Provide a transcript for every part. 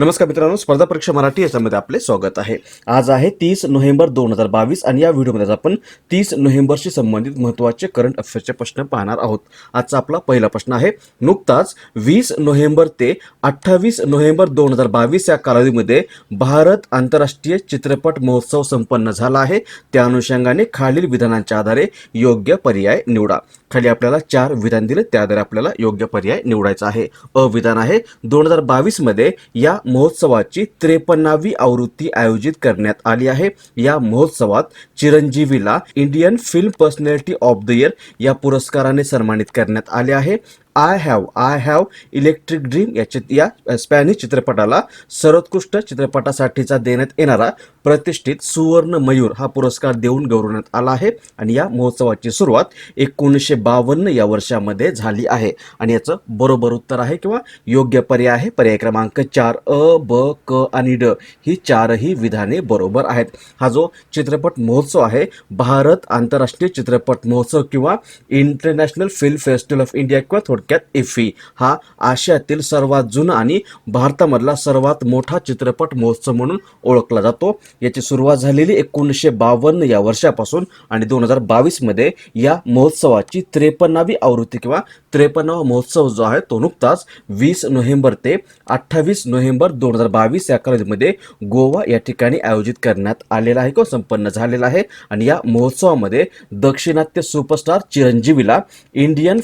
नमस्कार मित्रांनो, स्पर्धा परीक्षा मराठी याच्यामध्ये आपले स्वागत आहे। आज आहे 30 नोव्हेंबर 2022 आणि या व्हिडिओमध्ये आपण 30 नोव्हेंबरशी संबंधित महत्त्वाचे करंट अफेअर्सचे प्रश्न पाहणार आहोत। आजचा आपला पहिला प्रश्न आहे, नुकताच 20 नोव्हेंबर ते 28 नोव्हेंबर 2022 या कालावधीमध्ये भारत आंतरराष्ट्रीय चित्रपट महोत्सव संपन्न झाला आहे। त्या अनुषंगाने खालील विधानांच्या आधारे योग्य पर्याय निवडा। खाली आपल्याला 4 विधान दिले, त्या आधारे आपल्याला योग्य पर्याय निवडायचा आहे। अ विधान आहे, 2022 मध्ये या महोत्सवाची 53वी आवृत्ती आयोजित करण्यात आली आहे। या महोत्सवात चिरंजीवीला Indian film personality of the year या पुरस्काराने सन्मानित करण्यात आले आहे। आय हॅव इलेक्ट्रिक ड्रीम या स्पॅनिश चित्रपटाला सर्वोत्कृष्ट चित्रपटासाठीचा देण्यात येणारा प्रतिष्ठित सुवर्ण मयूर हा पुरस्कार देऊन गौरवण्यात आला आहे। आणि या महोत्सवाची सुरुवात 1952 या वर्षामध्ये झाली आहे। आणि याचं बरोबर उत्तर आहे किंवा योग्य पर्याय आहे पर्याय क्रमांक 4 अ, ब, क आणि ड ही 4ही विधाने बरोबर आहेत। हा जो चित्रपट महोत्सव आहे, भारत आंतरराष्ट्रीय चित्रपट महोत्सव किंवा international film festival of India किंवा थोडक्यात इफ्फी, हा आशियातील सर्वात जुना आणि भारतामधला सर्वात मोठा चित्रपट महोत्सव म्हणून ओळखला जातो। याची सुरुवात झालेली 1952 या वर्षापासून आणि 2022 मध्ये या महोत्सवाची 53वी आवृत्ती किंवा 53वा महोत्सव जो आहे तो नुकताच 20 नोव्हेंबर ते 28 नोव्हेंबर 2022 या कालावधीमध्ये गोवा या ठिकाणी आयोजित करण्यात आलेला आहे किंवा संपन्न झालेला आहे। आणि या महोत्सवामध्ये दक्षिणात्य सुपरस्टार चिरंजीवीला Indian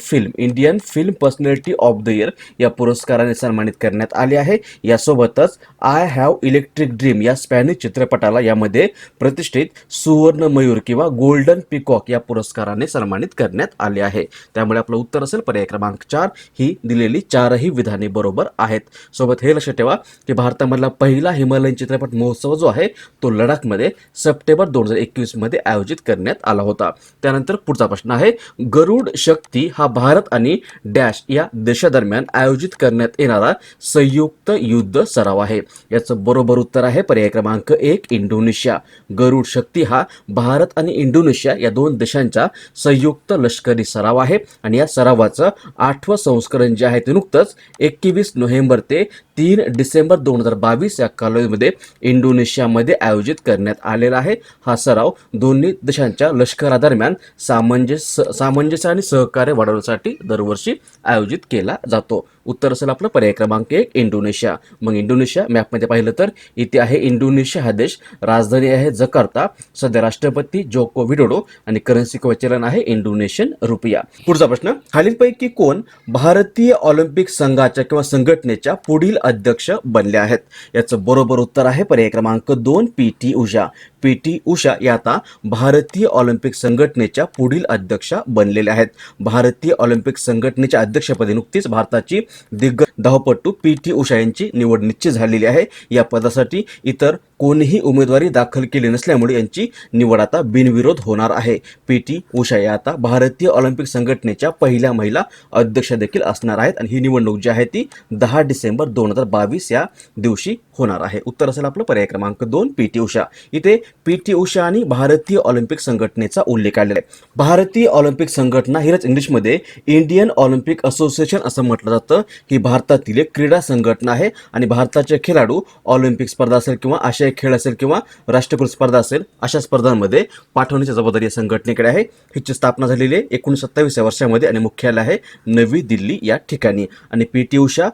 film personality of the year या पुरस्काराने सन्मानित करण्यात आले आहे। यासोबतच आय हॅव इलेक्ट्रिक ड्रीम या स्पॅनिश चित्रपटाला यामध्ये प्रतिष्ठित सुवर्ण मयूर किंवा गोल्डन पिकॉक या पुरस्काराने सन्मानित करण्यात आले आहे। त्यामुळे आपलं उत्तर असेल पर्याय क्रमांक 4 ही दिलेली 4ही विधाने बरोबर आहेत। सोबत हे लक्षात ठेवा की भारतामधला पहिला हिमालयन चित्रपट महोत्सव जो आहे तो लडाखमध्ये सप्टेंबर 2021 मध्ये आयोजित करण्यात आला होता। त्यानंतर पुढचा प्रश्न आहे, गरुड शक्ती हा भारत आणि डॅश या देशादरम्यान आयोजित करण्यात येणारा संयुक्त युद्ध सराव आहे। याचं बरोबर उत्तर आहे पर्याय क्रमांक 1 इंडोनेशिया। गरुड शक्ती हा भारत आणि इंडोनेशिया या दोन देशांचा संयुक्त लष्करी सराव आहे। आणि या सरावाचं 8वं संस्करण जे आहे ते नुकतंच 21 नोव्हेंबर ते 3 डिसेंबर 2022 या कालावधीमध्ये इंडोनेशियामध्ये आयोजित करण्यात आलेला आहे। हा सराव दोन्ही देशांच्या लष्करादरम्यान सामंजस्य आणि सहकार्य वाढवण्यासाठी दरवर्षी आयोजित केला जातो। उत्तर असेल आपलं पर्याय क्रमांक 1 इंडोनेशिया। मग इंडोनेशिया मॅपमध्ये पाहिलं तर इथे आहे इंडोनेशिया हा देश, राजधानी आहे जकार्ता, सध्या राष्ट्रपती जोको विडोडो आणि करन्सी किंवा चलन आहे इंडोनेशियन रुपया। पुढचा प्रश्न, खालीलपैकी कोण भारतीय ऑलिम्पिक संघाच्या किंवा संघटनेच्या पुढील अध्यक्ष बनले आहेत? याचं बरोबर उत्तर आहे पर्याय क्रमांक 2 पी.टी. उषा। पी.टी. उषा या आता भारतीय ऑलिम्पिक संघटनेच्या पुढील अध्यक्ष बनलेल्या आहेत। भारतीय ऑलिम्पिक संघटनेच्या अध्यक्षपदी नुकतीच भारताची दिग्गज धावपटू पी.टी. उषा यांची निवड निश्चित झालेली आहे। या पदासाठी इतर कोणीही उमेदवारी दाखल केली नसल्यामुळे यांची निवड आता बिनविरोध होणार आहे। पी.टी. उषा या आता भारतीय ऑलिम्पिक संघटनेच्या पहिल्या महिला अध्यक्ष देखील असणार आहेत। आणि ही निवडणूक जी आहे ती 10 डिसेंबर 2022 या दिवशी होणार आहे। उत्तर असेल आपलं पर्याय क्रमांक 2 पी.टी. उषा। इथे पी.टी. उषा आणि भारतीय ऑलिम्पिक संघटनेचा उल्लेख आलेला आहे। भारतीय ऑलिम्पिक संघटना हिरच इंग्लिशमध्ये इंडियन ऑलिम्पिक असोसिएशन असं म्हटलं जातं। ही भारतातील एक क्रीडा संघटना आहे आणि भारताचे खेळाडू ऑलिम्पिक स्पर्धा असेल किंवा आशियाई खेळ असेल किंवा राष्ट्रकुल स्पर्धा असेल अशा स्पर्धांमध्ये पाठवण्याची जबाबदारी या संघटनेकडे आहे। हिची स्थापना झालेली आहे 1927 या वर्षामध्ये आणि मुख्यालय आहे नवी दिल्ली या ठिकाणी। आणि पी.टी. उषा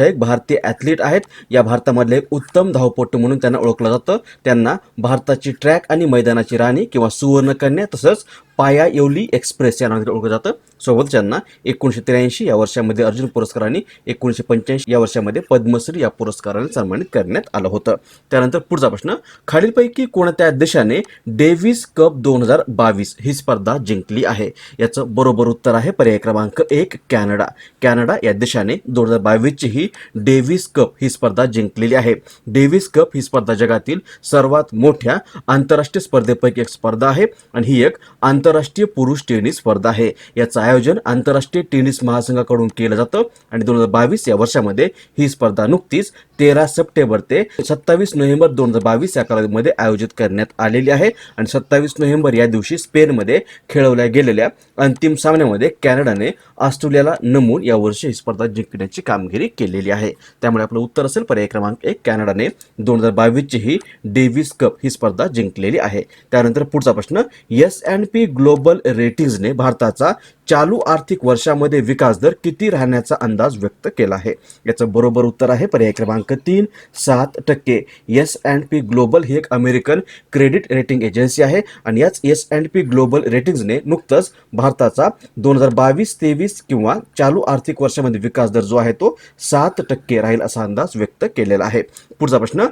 एक भारतीय ॲथलीट आहेत। या भारतामधले एक उत्तम धावपटू म्हणून त्यांना ओळखलं जातं। त्यांना भारताची ट्रॅक आणि मैदानाची राणी किंवा सुवर्णकन्या तसंच पाया येवली एक्सप्रेस या नावाने ओळखलं जातं। सोबत त्यांना 1983 या वर्षामध्ये अर्जुन पुरस्कार आणि 1985 या वर्षामध्ये पद्मश्री या पुरस्काराने सन्मानित करण्यात आलं होतं। त्यानंतर पुढचा प्रश्न, खालीलपैकी कोणत्या देशाने डेव्हिस कप 2022 ही स्पर्धा जिंकली आहे? याचं बरोबर उत्तर आहे पर्याय क्रमांक 1 कॅनडा। कॅनडा या देशाने 2022 ची ही डेव्हिस कप ही स्पर्धा जिंकलेली आहे। डेव्हिस कप ही स्पर्धा जगातील सर्वात मोठ्या आंतरराष्ट्रीय स्पर्धेपैकी एक स्पर्धा आहे आणि ही एक आंतरराष्ट्रीय पुरुष टेनिस स्पर्धा आहे। याचं आयोजन आंतरराष्ट्रीय टेनिस महासंघाकडून केलं जातं आणि 2022 या वर्षामध्ये ही स्पर्धा नुकतीच 13 सप्टेंबर ते 27 नोव्हेंबर 2022 या कालावधीमध्ये आयोजित करण्यात आलेली आहे। आणि 27 नोव्हेंबर या दिवशी स्पेनमध्ये खेळवल्या गेलेल्या अंतिम सामन्यामध्ये कॅनडाने ऑस्ट्रेलियाला नमवून यावर्षी ही स्पर्धा जिंकण्याची कामगिरी कामगिरी केलेली आहे. त्यामुळे आपलं उत्तर असेल पर्याय क्रमांक 1, कॅनडाने 2022ची ही डेव्हिस कप ही स्पर्धा जिंकलेली आहे. त्यानंतर पुढचा प्रश्न, S&P ग्लोबल रेटिंग्जने भारताचा चालू आर्थिक वर्षामध्ये विकास दर किती राहण्याचा अंदाज व्यक्त केला आहे? याचं बरोबर उत्तर आहे पर्याय क्रमांक 3, 7%. S&P ग्लोबल ही एक अमेरिकन क्रेडिट रेटिंग एजन्सी आहे आणि याच S&P ग्लोबल रेटिंग्जने नुकतंच भारताचा 2022-23 किंवा चालू आर्थिक वर्षामध्ये विकास दर जो आहे तो 7% राहील असा अंदाज व्यक्त केलेला आहे. पुढचा प्रश्न,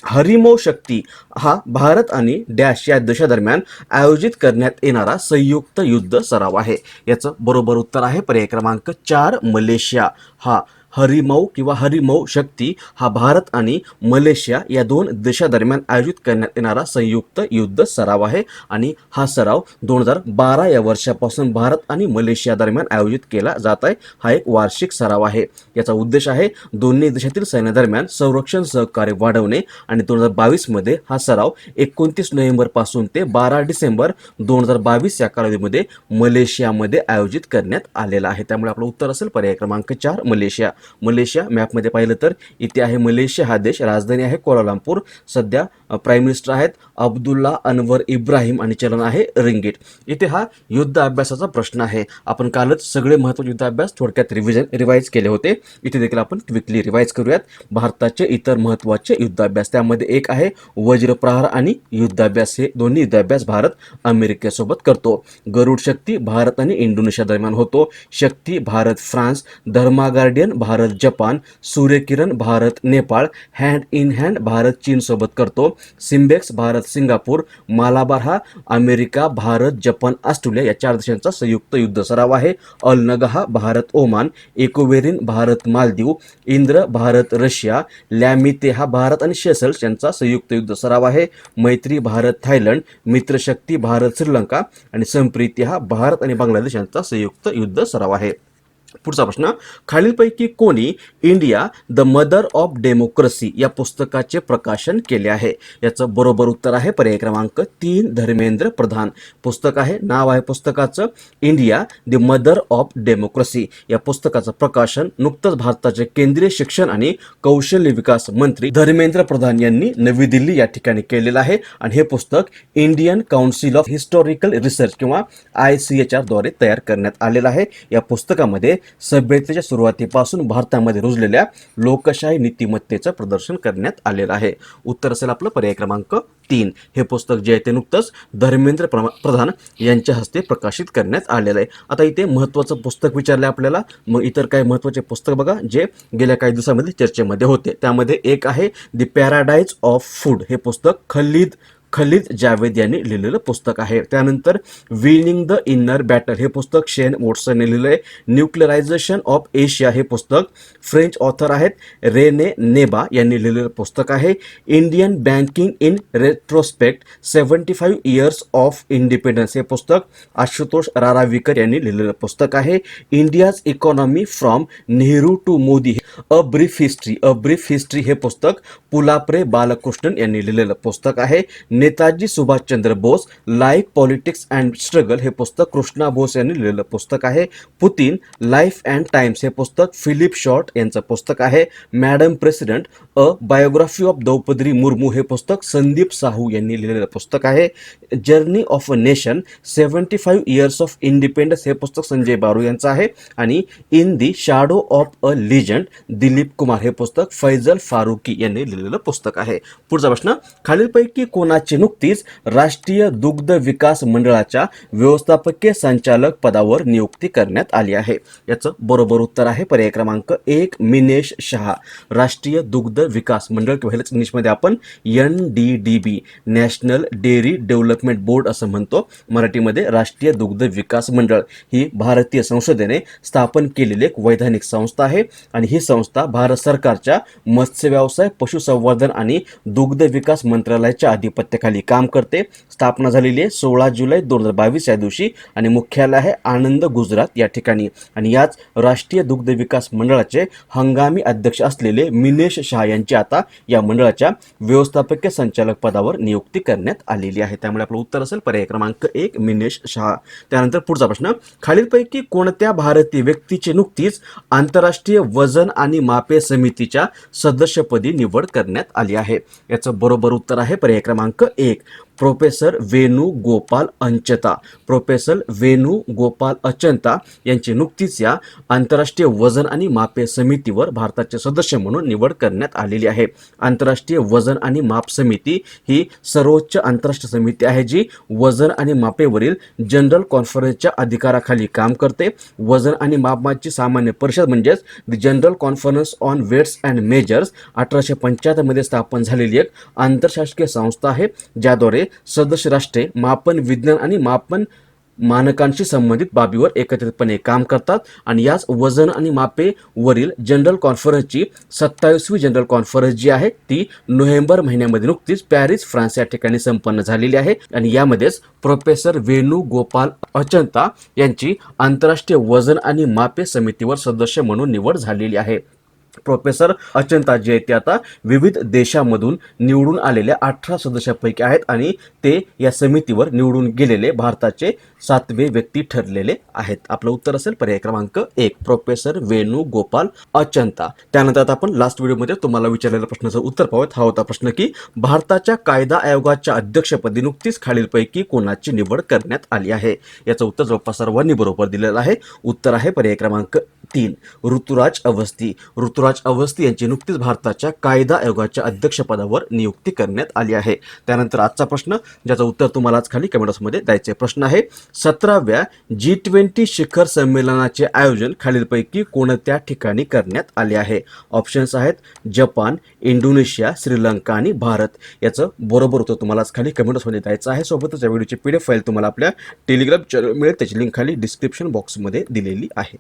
हरिमो शक्ती हा भारत आणि डॅश या देशादरम्यान आयोजित करण्यात येणारा संयुक्त युद्ध सराव आहे. याचं बरोबर उत्तर आहे पर्याय क्रमांक 4, मलेशिया. हा हरिमौ किंवा हरिमौ शक्ती हा भारत आणि मलेशिया या दोन देशादरम्यान आयोजित करण्यात येणारा संयुक्त युद्ध सराव आहे आणि हा सराव 2012 या वर्षापासून भारत आणि मलेशिया दरम्यान आयोजित केला जात आहे. हा एक वार्षिक सराव आहे. याचा उद्देश आहे दोन्ही देशातील सैन्यादरम्यान संरक्षण सहकार्य वाढवणे आणि 2022 मध्ये हा सराव 29 नोव्हेंबर पासून ते 12 डिसेंबर 2022 या कालावधीमध्ये मलेशियामध्ये आयोजित करण्यात आलेला आहे. त्यामुळे आपलं उत्तर असेल पर्याय क्रमांक 4, मलेशिया. मलेशिया मॅपमध्ये पाहिलं तर इथे आहे मलेशिया हा देश, राजधानी आहे कोलालंपूर, सध्या प्राईम मिनिस्टर आहेत अब्दुल्ला अनवर इब्राहिम आणि चलन आहे रिंगीट. इथे हा युद्ध अभ्यासाचा प्रश्न आहे. आपण कालच सगळे महत्त्वाचे युद्ध अभ्यास थोडक्यात रिवाईज केले होते. इथे देखील आपण क्विकली रिवाईज करूयात. भारताचे इतर महत्त्वाचे युद्ध अभ्यास त्यामध्ये एक आहे वज्रप्रहार आणि युद्ध अभ्यास. हे दोन्ही युद्ध अभ्यास भारत अमेरिकेसोबत करतो. गरुड शक्ती भारत आणि इंडोनेशिया दरम्यान होतो. Shakti Bharat France, Dharma guardian Bharat Japan, Suryakiran Bharat Nepal, hand in hand Bharat चीन सोबत करतो. सिम्बेक्स भारत सिंगापूर, मालाबार हा अमेरिका भारत जपान ऑस्ट्रेलिया या 4 देशांचा संयुक्त युद्ध सराव आहे. अलनगा हा भारत ओमान, इकोवेरिन भारत मालदीव, इंद्र भारत रशिया, लॅमिते हा भारत आणि सेशल्स यांचा संयुक्त युद्ध सराव आहे. मैत्री भारत थायलंड, मित्रशक्ती भारत श्रीलंका आणि संप्रीती हा भारत आणि बांगलादेश यांचा संयुक्त युद्ध सराव आहे. पुढचा प्रश्न, खालीलपैकी कोणी India the mother of democracy या पुस्तकाचे प्रकाशन केले आहे? याचं बरोबर उत्तर आहे पर्याय क्रमांक 3, धर्मेंद्र प्रधान. पुस्तक आहे, नाव आहे पुस्तकाचं India the mother of democracy. या पुस्तकाचं प्रकाशन नुकतंच भारताचे केंद्रीय शिक्षण आणि कौशल्य विकास मंत्री धर्मेंद्र प्रधान यांनी नवी दिल्ली या ठिकाणी केलेलं आहे आणि हे पुस्तक Indian council of historical research किंवा ICHR द्वारे तयार करण्यात आलेलं आहे. या पुस्तकामध्ये सभ्यतेच्या सुरुवातीपासून भारतामध्ये रुजलेल्या लोकशाही नीतिमत्तेचं प्रदर्शन करण्यात आलेलं आहे. उत्तर असेल आपलं पर्याय क्रमांक 3. हे पुस्तक जे आहे ते नुकतंच धर्मेंद्र प्रधान यांच्या हस्ते प्रकाशित करण्यात आलेलं आहे. आता इथे महत्त्वाचं पुस्तक विचारलं आपल्याला, मग इतर काही महत्त्वाचे पुस्तक बघा जे गेल्या काही दिवसामध्ये चर्चेमध्ये होते. त्यामध्ये एक आहे द पॅराडाईज ऑफ फूड. हे पुस्तक खलीद जावेद यांनी लिहिलेलं पुस्तक आहे. त्यानंतर विनिंग द इनर बॅटल हे पुस्तक शेन वॉटसन लिहिलेलं आहे. न्यूक्लिअरायझेशन ऑफ एशिया हे पुस्तक फ्रेंच ऑथर आहेत रेने नेबा यांनी लिहिलेलं पुस्तक आहे. Indian banking in retrospect 75 years of independence हे पुस्तक आशुतोष रारावीकर यांनी लिहिलेलं पुस्तक आहे. India's economy from Nehru to Modi a brief history हे पुस्तक पुलाप्रे बालकृष्णन यांनी लिहिलेलं पुस्तक आहे. Netaji Subhashchandra Bose life politics and struggle हे पुस्तक कृष्णा बोस यांनी लिहिलेलं पुस्तक आहे. पुतीन लाईफ अँड टाइम्स हे पुस्तक फिलिप शॉर्ट यांचं पुस्तक आहे. Madam president a biography of Draupadi Murmu हे पुस्तक संदीप साहू यांनी लिहिलेलं पुस्तक आहे. Journey of a nation 75 years of independence हे पुस्तक संजय बारू यांचं आहे. आणि in the shadow of a legend Dilip Kumar हे पुस्तक फैजल फारुकी यांनी लिहिलेलं पुस्तक आहे. पुढचा प्रश्न, खालीलपैकी कोणाची नुकतीच राष्ट्रीय दुग्ध विकास मंडळाच्या व्यवस्थापकीय संचालक पदावर नियुक्ती करण्यात आली आहे? याचं बरोबर उत्तर आहे पर्याय क्रमांक 1, मिनेश शहा. राष्ट्रीय दुग्ध विकास मंडळ किंवा ह्यालाच इंग्लिशमध्ये आपण NDDB national dairy development board असं म्हणतो, मराठीमध्ये राष्ट्रीय दुग्ध विकास मंडळ ही भारतीय संसदेने स्थापन केलेली एक वैधानिक संस्था आहे आणि ही संस्था भारत सरकारच्या मत्स्य व्यवसाय, पशुसंवर्धन आणि दुग्ध विकास मंत्रालयाच्या अधिपत्य खाली काम करते. स्थापना झालेली आहे 16 जुलै 2022 या दिवशी आणि मुख्यालय आहे आनंद गुजरात या ठिकाणी. आणि याच राष्ट्रीय दुग्ध विकास मंडळाचे हंगामी अध्यक्ष असलेले मिनेश शाह यांची आता या मंडळाच्या व्यवस्थापकीय संचालक पदावर नियुक्ती करण्यात आलेली आहे. त्यामुळे आपलं उत्तर असेल पर्याय क्रमांक 1 मिनेश शाह. त्यानंतर पुढचा प्रश्न, खालीलपैकी कोणत्या भारतीय व्यक्तीची नुकतीच आंतरराष्ट्रीय वजन आणि मापे समितीच्या सदस्यपदी निवड करण्यात आली आहे? याचं बरोबर उत्तर आहे पर्याय क्रमांक 1 प्रोफेसर वेणुगोपाल अंचता. प्रोफेसर वेणुगोपाल अंचता यांची नुकतीच या आंतरराष्ट्रीय वजन आणि मापे समितीवर भारताचे सदस्य म्हणून निवड करण्यात आलेली आहे. आंतरराष्ट्रीय वजन आणि माप समिती ही सर्वोच्च आंतरराष्ट्रीय समिती आहे जी वजन आणि मापेवरील जनरल कॉन्फरन्सच्या अधिकाराखाली काम करते. वजन आणि मापाची सामान्य परिषद म्हणजेच the general conference on weights and measures 1875 मध्ये स्थापन झालेली एक आंतरशासकीय संस्था आहे, ज्याद्वारे सदस्य राष्ट्रे मापन विज्ञान आणि मापन मानकांशी संबंधित बाबीवर एकत्रितपणे काम करतात. आणि याच वजन आणि मापे वरील जनरल कॉन्फरन्सची 27वी जनरल कॉन्फरन्स जी आहे ती नोव्हेंबर महिन्यामध्ये नुकतीच पॅरिस फ्रान्स या ठिकाणी संपन्न झालेली आहे. आणि यामध्येच प्रोफेसर वेणुगोपाल अंचता यांची आंतरराष्ट्रीय वजन आणि मापे समितीवर सदस्य म्हणून निवड झालेली आहे. प्रोफेसर अंचता जे आहेत ते आता विविध देशांमधून निवडून आलेल्या 18 सदस्यांपैकी आहेत आणि ते या समितीवर निवडून गेलेले भारताचे 7वे व्यक्ती ठरलेले आहेत. आपलं उत्तर असेल पर्याय क्रमांक 1 प्रोफेसर वेणुगोपाल अंचता. त्यानंतर आता आपण लास्ट व्हिडिओमध्ये तुम्हाला विचारलेल्या प्रश्नाचं उत्तर पाहूयात. हा होता प्रश्न की भारताच्या कायदा आयोगाच्या अध्यक्षपदी नुकतीच खालीलपैकी कोणाची निवड करण्यात आली आहे? याचं उत्तर जवळपास सर्वांनी बरोबर दिलेलं आहे. उत्तर आहे पर्याय क्रमांक 3 ऋतुराज अवस्थी. ऋतुराज अवस्थी यांची नुकतीच भारताच्या कायदा आयोगाच्या अध्यक्षपदावर नियुक्ती करण्यात आली आहे. त्यानंतर आजचा प्रश्न ज्याचं उत्तर तुम्हाला आज खाली कमेंट्समध्ये द्यायचे. प्रश्न आहे 17व्या G20 शिखर संमेलनाचे आयोजन खालीलपैकी कोणत्या ठिकाणी करण्यात आले आहे? ऑप्शन्स आहेत जपान, इंडोनेशिया, श्रीलंका आणि भारत. याचं बरोबर उत्तर तुम्हाला आज खाली कमेंट्समध्ये द्यायचं आहे. सोबतच या व्हिडिओची PDF फाईल तुम्हाला आपल्या टेलिग्राम चॅनल मिळेल, त्याची लिंक खाली डिस्क्रिप्शन बॉक्समध्ये दिलेली आहे.